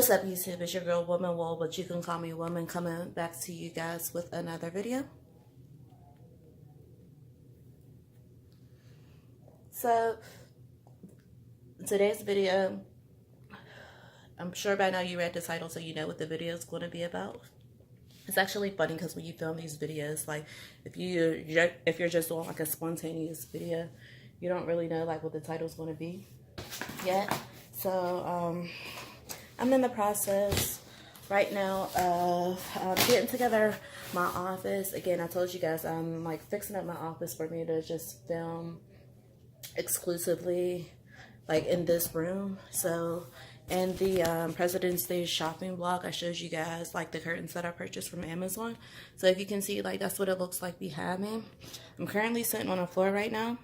What's up, YouTube? It's your girl, woman.wol, but you can call me woman, coming back to you guys with another video. So, today's video, I'm sure by now you read the title, so you know what the video is going to be about. It's actually funny because when you film these videos, like if you're just doing like a spontaneous video, you don't really know like what the title's going to be yet. So, I'm in the process right now of getting together my office. Again, I told you guys I'm like fixing up my office for me to just film exclusively like in this room. So in the President's Day shopping vlog, I showed you guys like the curtains that I purchased from Amazon. So if you can see, like that's what it looks like behind me. I'm currently sitting on the floor right now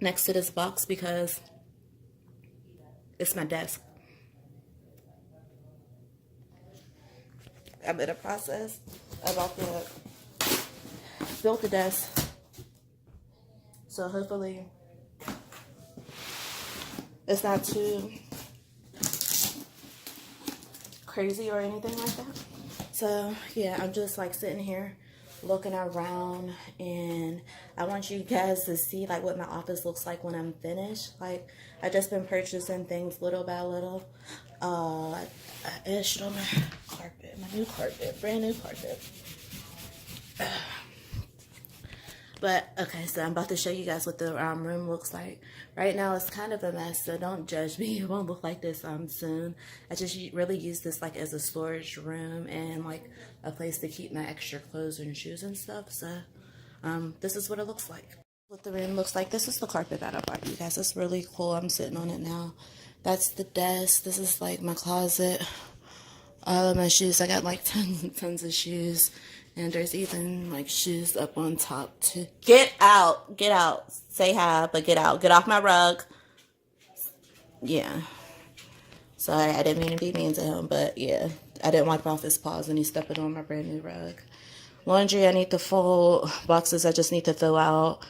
next to this box because it's my desk. I'm in a process about to build the desk, so hopefully it's not too crazy or anything like that. So yeah, I'm just like sitting here looking around, and I want you guys to see like what my office looks like when I'm finished. Like I just been purchasing things little by little. I etched on my carpet, my new carpet, brand new carpet. But okay, so I'm about to show you guys what the room looks like. Right now it's kind of a mess, so don't judge me. It won't look like this soon. I just really use this like as a storage room and like a place to keep my extra clothes and shoes and stuff. So this is what it looks like. What the room looks like. This is the carpet that I bought you guys. It's really cool. I'm sitting on it now. That's the desk. This is like my closet. All of my shoes. I got like tons of shoes. And there's even like shoes up on top too. Get out. Get out. Say hi, but get out. Get off my rug. Yeah. Sorry, I didn't mean to be mean to him, but yeah. I didn't wipe off his paws and he's stepping on my brand new rug. Laundry, I need to fold. Boxes, I just need to throw out.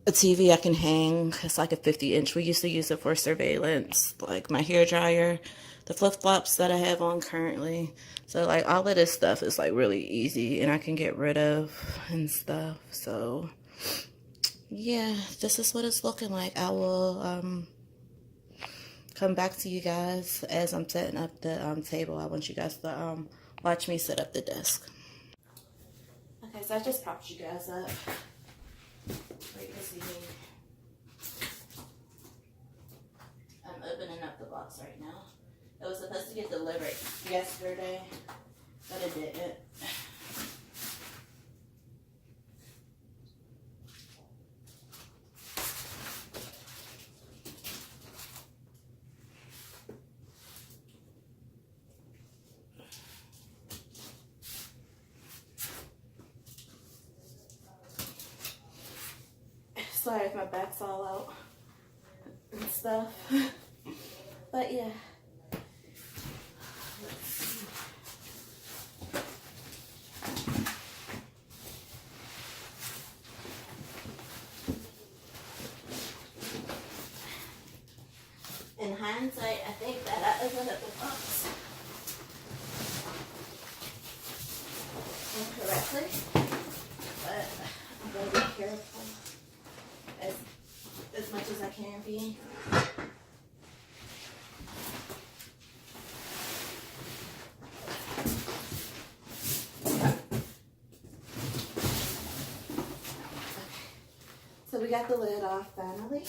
A TV I can hang. It's like a 50-inch. We used to use it for surveillance. Like my hair dryer, the flip-flops that I have on currently. So like all of this stuff is like really easy and I can get rid of and stuff. So yeah, this is what it's looking like. I will come back to you guys as I'm setting up the table. I want you guys to watch me set up the desk. Okay, so I just propped you guys up. You can see me. I'm opening up the box right now. It was supposed to get delivered yesterday, but it didn't. Sorry if my back's all out and stuff, but yeah. In hindsight, I think that I opened up the box incorrectly, but I'm going to be careful as much as I can be. So we got the lid off finally.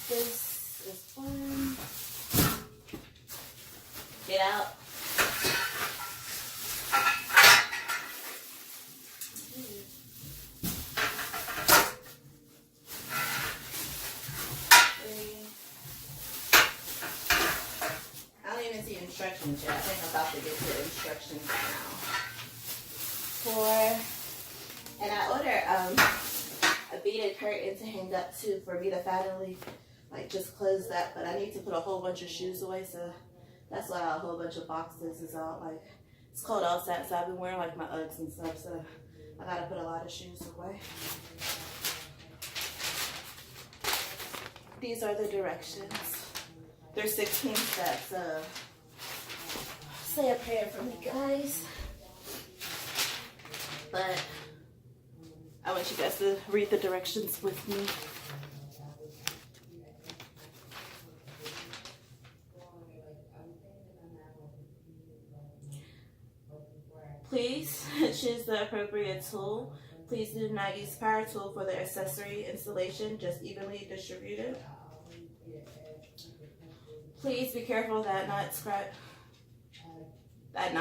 This is one. Get out. I don't even see instructions yet. I think I'm about to get to the instructions now. And I ordered a beaded curtain to hang up too for me to finally like just close that, but I need to put a whole bunch of shoes away, so that's why a whole bunch of boxes is out. Like it's cold outside, so I've been wearing like my Uggs and stuff, so I gotta put a lot of shoes away. these are the directions. There's 16 steps. So say a prayer for me, guys. But I want you guys to read the directions with me. Please choose the appropriate tool. Please do not use power tool for the accessory installation, just evenly distributed. Please be careful that not scratch, that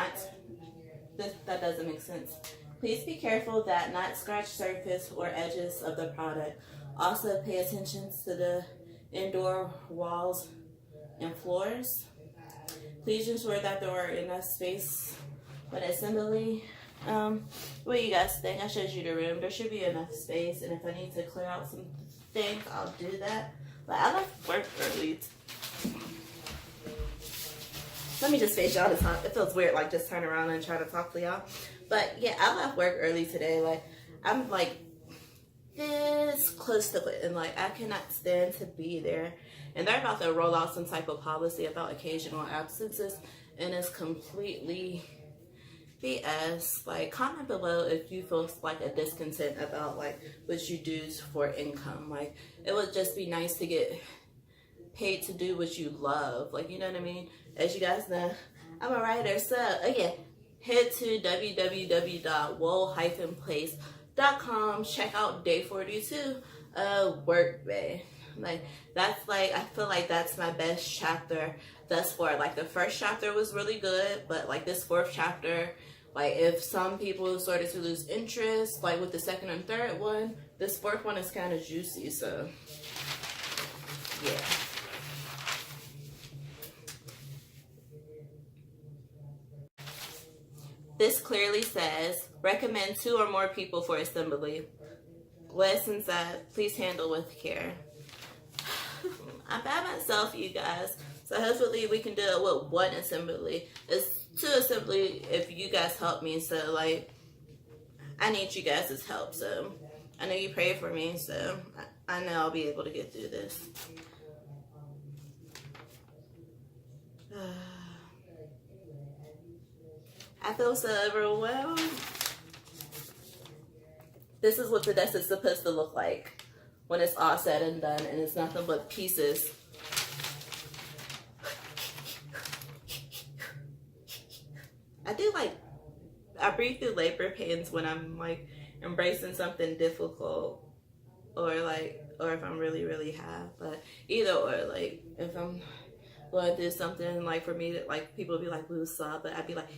doesn't make sense. Please be careful that not scratch surface or edges of the product. Also pay attention to the indoor walls and floors. Please ensure that there are enough space when assembly. What do you guys think? I showed you the room. There should be enough space, and if I need to clear out some things, I'll do that. But I left work early. Let me just face y'all this time. It feels weird, like just turn around and try to talk to y'all. But yeah, I left work early today. Like I'm like this close to it, and like I cannot stand to be there. And they're about to roll out some type of policy about occasional absences, and it's completely BS. Like comment below if you feel like a discontent about like what you do for income. Like it would just be nice to get paid to do what you love. Like, you know what I mean? As you guys know, I'm a writer. So again, head to www.wool-place.com. Check out day 42 work day. Like that's like, I feel like that's my best chapter thus far. Like the first chapter was really good, but like this fourth chapter, like if some people started to lose interest, like with the second and third one, this fourth one is kind of juicy. So yeah. This clearly says, recommend 2 or more people for assembly. Lessons that please handle with care. I'm by myself, you guys. So hopefully we can do it with 1 assembly. It's 2 assembly if you guys help me. So like, I need you guys' help. So I know you pray for me. So I know I'll be able to get through this. I feel so overwhelmed. This is what the desk is supposed to look like when it's all said and done, and it's nothing but pieces. I do like, I breathe through labor pains when I'm like embracing something difficult, or if I'm really, really high. But either or, like if I'm going through something, like for me, like people be like, "Blue sob," but I'd be like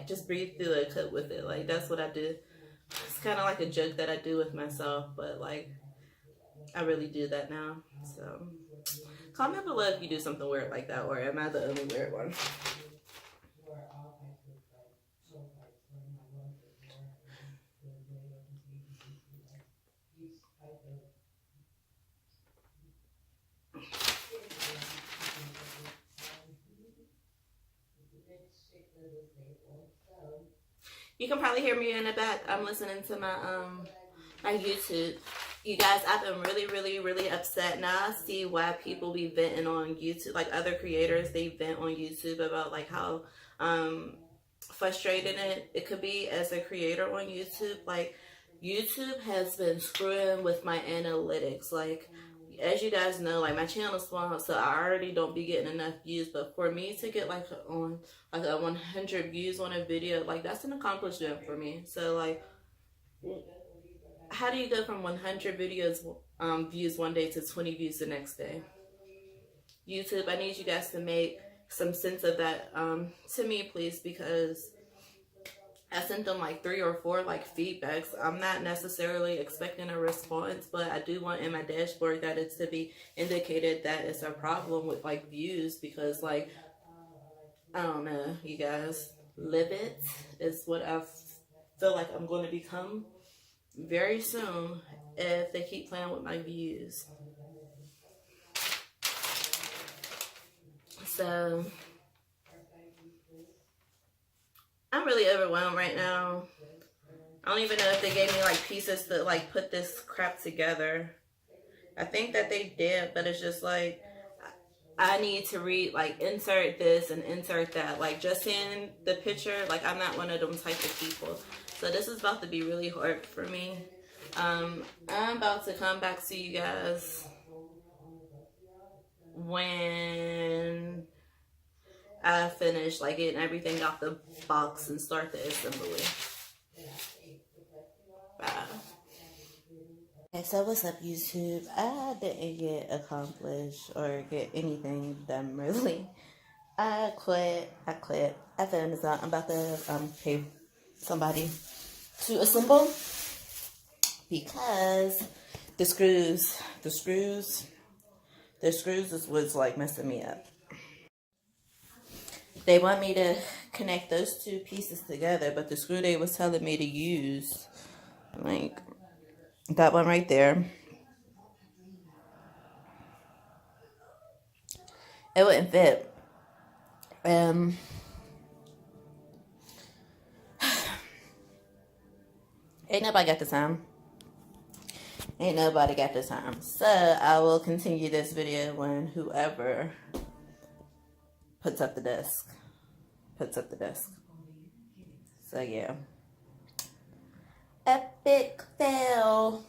just breathe through it, cope with it. Like that's what I do. It's kind of like a joke that I do with myself, but like I really do that now. So comment below if you do something weird like that, or am I the only weird one? You can probably hear me in the back. I'm listening to my my YouTube. You guys, I've been really, really, really upset. Now I see why people be venting on YouTube. Like other creators, they vent on YouTube about like how frustrating it could be as a creator on YouTube. Like YouTube has been screwing with my analytics. Like as you guys know, like my channel is small, so I already don't be getting enough views. But for me to get like on like a 100 views on a video, like that's an accomplishment for me. So like, how do you go from 100 videos views one day to 20 views the next day? YouTube, I need you guys to make some sense of that to me, please, because I sent them like 3 or 4 like feedbacks. I'm not necessarily expecting a response, but I do want in my dashboard that it's to be indicated that it's a problem with like views, because like, I don't know, you guys, live it is what I feel like I'm going to become very soon if they keep playing with my views. So I'm really overwhelmed right now. I don't even know if they gave me like pieces to like put this crap together. I think that they did, but it's just like I need to read, like, insert this and insert that. Like, just seeing the picture, like, I'm not one of them type of people. So this is about to be really hard for me. I'm about to come back to you guys when I finish, like, getting everything out the box and start the assembly. Bye. Okay, so what's up, YouTube? I didn't get accomplished or get anything done, really. I quit. I found this out. I'm about to pay somebody to assemble because the screws was like messing me up. They want me to connect those two pieces together, but the screw they was telling me to use, like that one right there, it wouldn't fit. Ain't nobody got the time. Ain't nobody got the time. So I will continue this video when whoever puts up the desk. So yeah. Epic fail.